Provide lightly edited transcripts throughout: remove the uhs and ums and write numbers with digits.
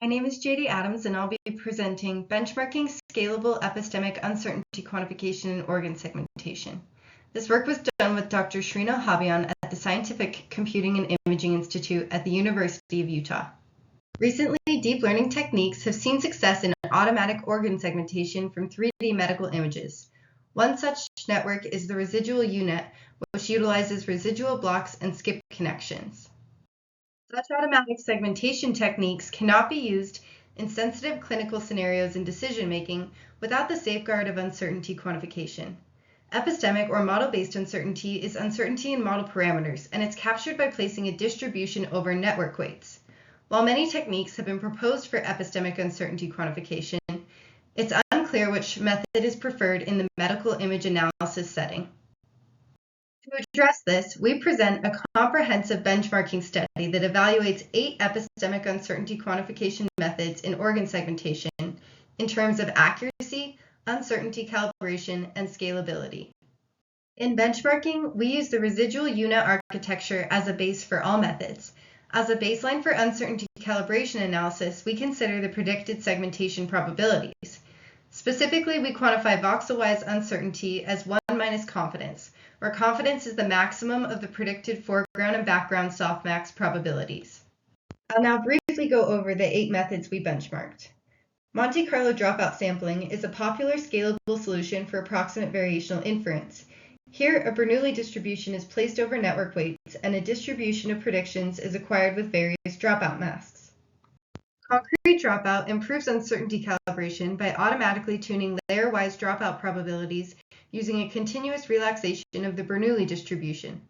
My name is Jadie Adams, and I'll be presenting Benchmarking Scalable Epistemic Uncertainty Quantification in Organ Segmentation. This work was done with Dr. Shireen Elhabian at the Scientific Computing and Imaging Institute at the University of Utah. Recently, deep learning techniques have seen success in automatic organ segmentation from 3D medical images. One such network is the residual U-Net, which utilizes residual blocks and skip connections. Such automatic segmentation techniques cannot be used in sensitive clinical scenarios in decision-making without the safeguard of uncertainty quantification. Epistemic or model-based uncertainty is uncertainty in model parameters, and it's captured by placing a distribution over network weights. While many techniques have been proposed for epistemic uncertainty quantification, it's unclear which method is preferred in the medical image analysis setting. To address this, we present a comprehensive benchmarking study that evaluates 8 epistemic uncertainty quantification methods in organ segmentation in terms of accuracy, uncertainty calibration, and scalability. In benchmarking, we use the residual U-Net architecture as a base for all methods. As a baseline for uncertainty calibration analysis, we consider the predicted segmentation probabilities. Specifically, we quantify voxel-wise uncertainty as 1 minus confidence, where confidence is the maximum of the predicted foreground and background softmax probabilities. I'll now briefly go over the 8 methods we benchmarked. Monte Carlo dropout sampling is a popular scalable solution for approximate variational inference. Here, a Bernoulli distribution is placed over network weights, and a distribution of predictions is acquired with various dropout masks. Concrete dropout improves uncertainty calibration by automatically tuning layer-wise dropout probabilities using a continuous relaxation of the Bernoulli distribution.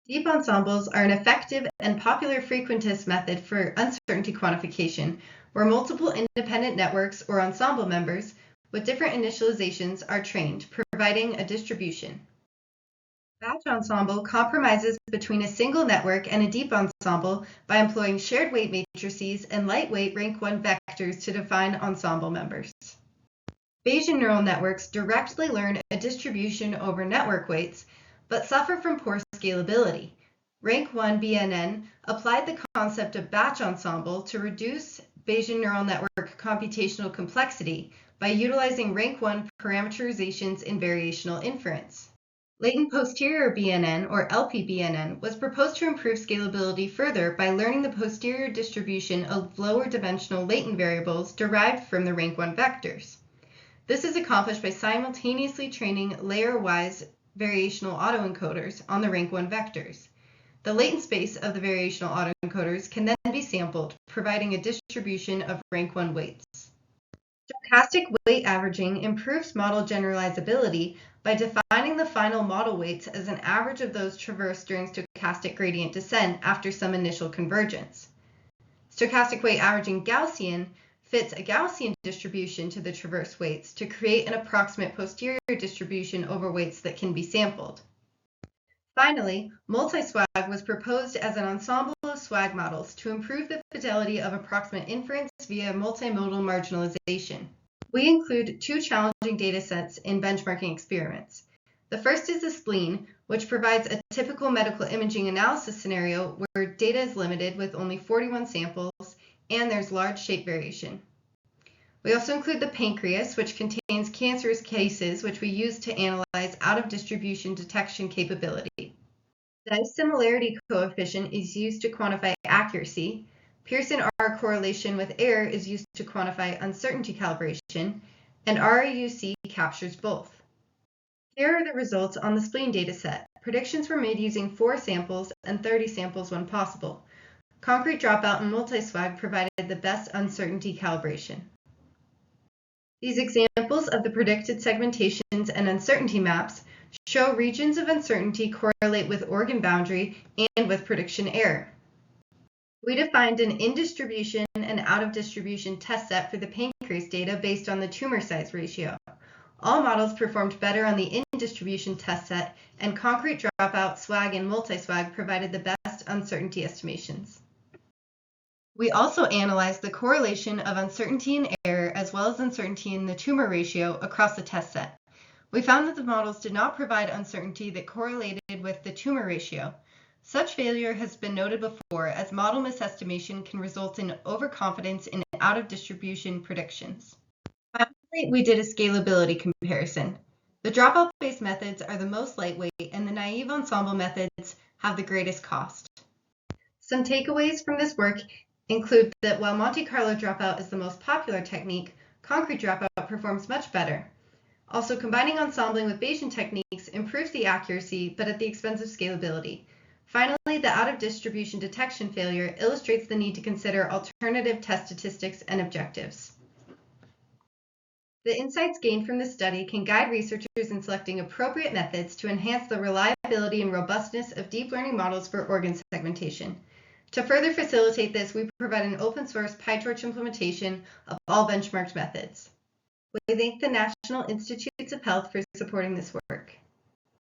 Deep ensembles are an effective and popular frequentist method for uncertainty quantification, where multiple independent networks or ensemble members with different initializations are trained, providing a distribution. Batch ensemble compromises between a single network and a deep ensemble by employing shared weight matrices and lightweight rank 1 vectors to define ensemble members. Bayesian neural networks directly learn a distribution over network weights, but suffer from poor scalability. Rank 1 BNN applied the concept of batch ensemble to reduce Bayesian neural network computational complexity by utilizing rank 1 parameterizations in variational inference. Latent posterior BNN, or LPBNN, was proposed to improve scalability further by learning the posterior distribution of lower dimensional latent variables derived from the rank 1 vectors. This is accomplished by simultaneously training layer-wise variational autoencoders on the rank 1 vectors. The latent space of the variational autoencoders can then be sampled, providing a distribution of rank 1 weights. Stochastic weight averaging improves model generalizability by defining the final model weights as an average of those traversed during stochastic gradient descent after some initial convergence. Stochastic weight averaging Gaussian fits a Gaussian distribution to the traverse weights to create an approximate posterior distribution over weights that can be sampled. Finally, multi-swag was proposed as an ensemble of swag models to improve the fidelity of approximate inference via multimodal marginalization. We include 2 challenging datasets in benchmarking experiments. The first is the spleen, which provides a typical medical imaging analysis scenario where data is limited with only 41 samples and there's large shape variation. We also include the pancreas, which contains cancerous cases, which we use to analyze out-of-distribution detection capability. The dissimilarity coefficient is used to quantify accuracy. Pearson-R correlation with error is used to quantify uncertainty calibration, and RAUC captures both. Here are the results on the spleen dataset. Predictions were made using 4 samples and 30 samples when possible. Concrete dropout and multi-swag provided the best uncertainty calibration. These examples of the predicted segmentations and uncertainty maps show regions of uncertainty correlate with organ boundary and with prediction error. We defined an in-distribution and out-of-distribution test set for the pancreas data based on the tumor size ratio. All models performed better on the in-distribution test set, and concrete dropout, swag, and multi-swag provided the best uncertainty estimations. We also analyzed the correlation of uncertainty and error as well as uncertainty in the tumor ratio across the test set. We found that the models did not provide uncertainty that correlated with the tumor ratio. Such failure has been noted before, as model misestimation can result in overconfidence in out-of-distribution predictions. Finally, we did a scalability comparison. The dropout-based methods are the most lightweight, and the naive ensemble methods have the greatest cost. Some takeaways from this work include that while Monte Carlo dropout is the most popular technique, concrete dropout performs much better. Also, combining ensembling with Bayesian techniques improves the accuracy, but at the expense of scalability. Finally, the out-of-distribution detection failure illustrates the need to consider alternative test statistics and objectives. The insights gained from this study can guide researchers in selecting appropriate methods to enhance the reliability and robustness of deep learning models for organ segmentation. To further facilitate this, we provide an open-source PyTorch implementation of all benchmarked methods. We thank the National Institutes of Health for supporting this work.